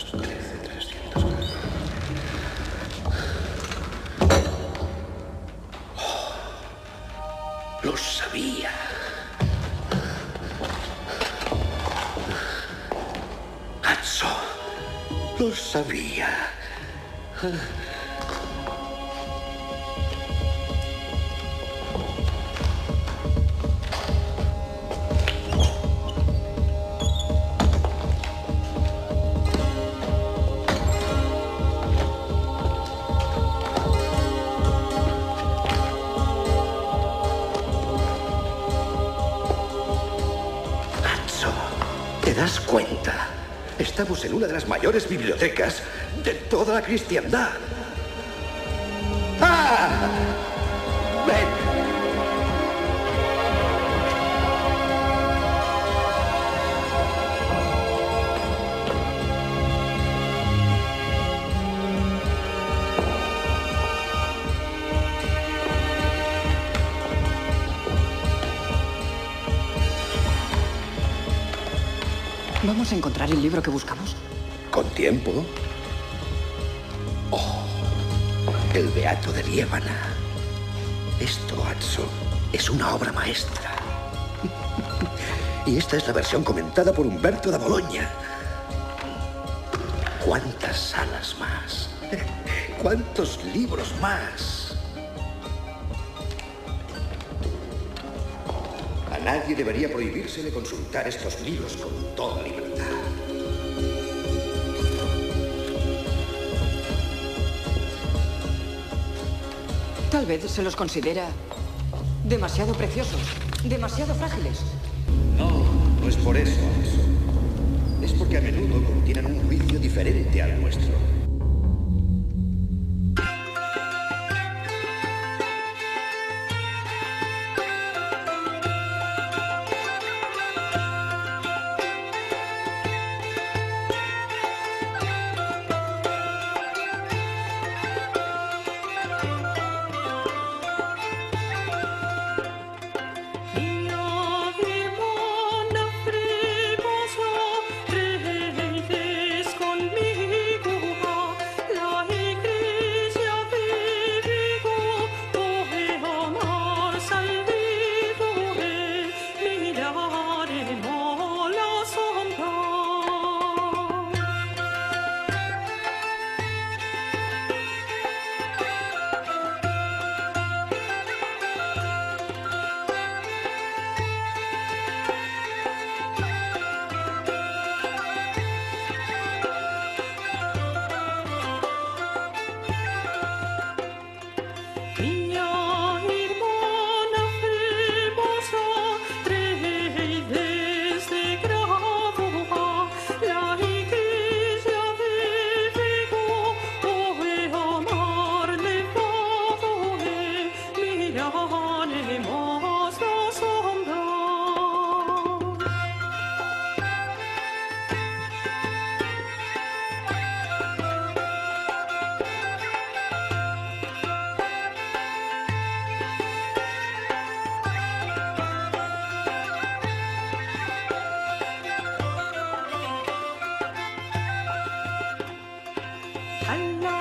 213, 300. Oh, lo sabía. Atso, lo sabía. ¿Te das cuenta? Estamos en una de las mayores bibliotecas de toda la cristiandad. ¡Ah! ¡Ven! ¿Vamos a encontrar el libro que buscamos? ¿Con tiempo? Oh, el Beato de Liébana. Esto, Atso, es una obra maestra. Y esta es la versión comentada por Humberto da Bologna. ¿Cuántas salas más? ¿Cuántos libros más? A nadie debería prohibírsele consultar estos libros con toda libertad. Tal vez se los considera demasiado preciosos, demasiado frágiles. No, no es por eso, Atso. Es porque a menudo contienen un juicio diferente al nuestro. Allah